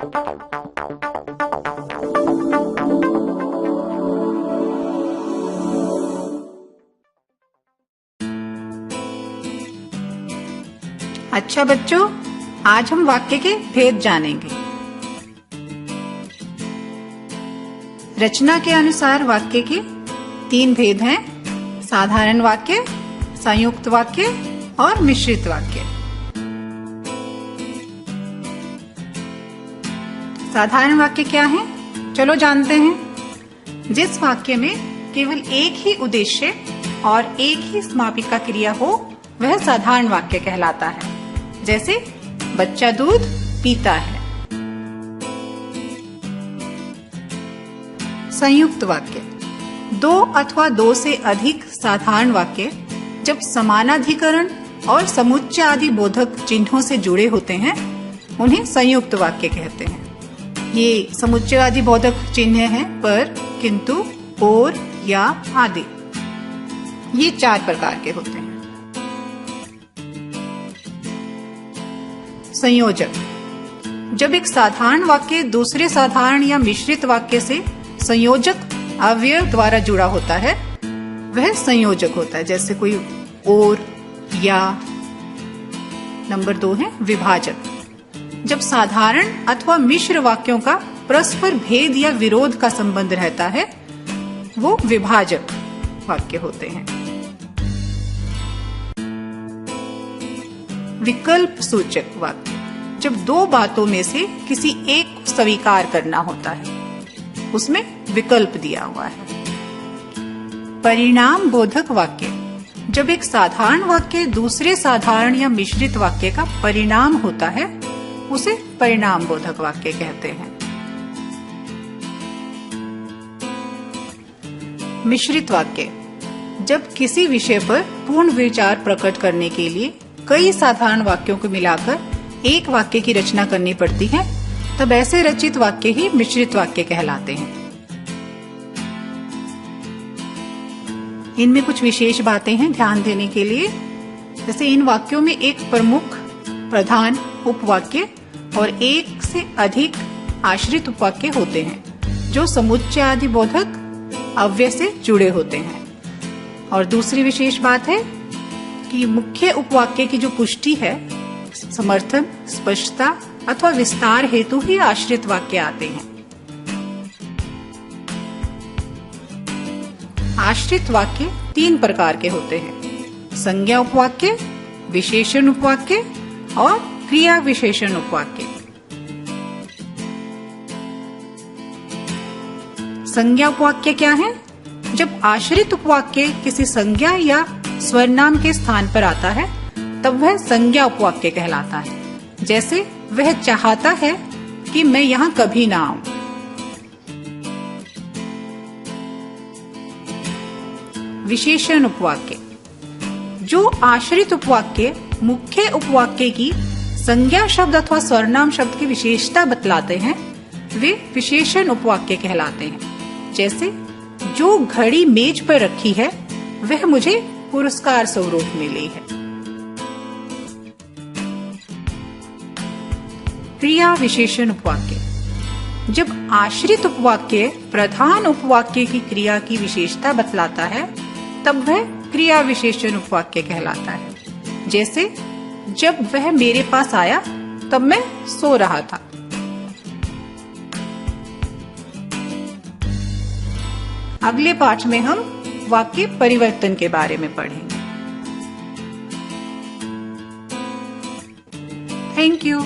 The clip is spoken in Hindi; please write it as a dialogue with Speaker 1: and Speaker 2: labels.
Speaker 1: अच्छा बच्चों, आज हम वाक्य के भेद जानेंगे। रचना के अनुसार वाक्य के 3 भेद हैं: साधारण वाक्य, संयुक्त वाक्य और मिश्रित वाक्य। साधारण वाक्य क्या है? चलो जानते हैं। जिस वाक्य में केवल एक ही उद्देश्य और एक ही समापिका क्रिया हो, वह साधारण वाक्य कहलाता है। जैसे बच्चा दूध पीता है। संयुक्त वाक्य 2 अथवा 2 से अधिक साधारण वाक्य जब समानाधिकरण और समुच्चयादि बोधक चिन्हों से जुड़े होते हैं, उन्हें संयुक्त वाक्य कहते हैं। ये समुच्चयादि बोधक चिन्ह हैं पर, किंतु, और, या आदि। ये 4 प्रकार के होते हैं। संयोजक जब एक साधारण वाक्य दूसरे साधारण या मिश्रित वाक्य से संयोजक अवयव द्वारा जुड़ा होता है, वह संयोजक होता है। जैसे कोई और, या। नंबर 2 है विभाजक। जब साधारण अथवा मिश्र वाक्यों का परस्पर भेद या विरोध का संबंध रहता है, वो विभाजक वाक्य होते हैं। विकल्प सूचक वाक्य जब 2 बातों में से किसी एक को स्वीकार करना होता है, उसमें विकल्प दिया हुआ है। परिणाम बोधक वाक्य जब एक साधारण वाक्य दूसरे साधारण या मिश्रित वाक्य का परिणाम होता है, उसे परिणाम बोधक वाक्य कहते हैं। मिश्रित वाक्य जब किसी विषय पर पूर्ण विचार प्रकट करने के लिए कई साधारण वाक्यों को मिलाकर एक वाक्य की रचना करनी पड़ती है, तब ऐसे रचित वाक्य ही मिश्रित वाक्य कहलाते हैं। इनमें कुछ विशेष बातें हैं ध्यान देने के लिए। जैसे इन वाक्यों में एक प्रमुख प्रधान उपवाक्य और एक से अधिक आश्रित उपवाक्य होते हैं, जो समुच्चयादि बोधक अव्यय से जुड़े होते हैं। और दूसरी विशेष बात है कि मुख्य उपवाक्य की जो पुष्टि है, समर्थन, स्पष्टता अथवा विस्तार हेतु ही आश्रित वाक्य आते हैं। आश्रित वाक्य 3 प्रकार के होते हैं: संज्ञा उपवाक्य, विशेषण उपवाक्य और क्रिया विशेषण उपवाक्य। संज्ञा उपवाक्य क्या है? जब आश्रित उपवाक्य किसी संज्ञा या स्वरनाम के स्थान पर आता है, तब वह संज्ञा उपवाक्य कहलाता है। जैसे वह चाहता है कि मैं यहाँ कभी ना आऊं। विशेषण उपवाक्य जो आश्रित उपवाक्य मुख्य उपवाक्य की संज्ञा शब्द अथवा स्वरनाम शब्द की विशेषता बतलाते हैं, वे विशेषण उपवाक्य कहलाते हैं। जैसे जो घड़ी मेज पर रखी है, वह मुझे पुरस्कार स्वरूप मिली है। क्रिया विशेषण उपवाक्य जब आश्रित उपवाक्य प्रधान उपवाक्य की क्रिया की विशेषता बतलाता है, तब वह क्रिया विशेषण उपवाक्य कहलाता है। जैसे जब वह मेरे पास आया, तब मैं सो रहा था। अगले पाठ में हम वाक्य परिवर्तन के बारे में पढ़ेंगे। Thank you.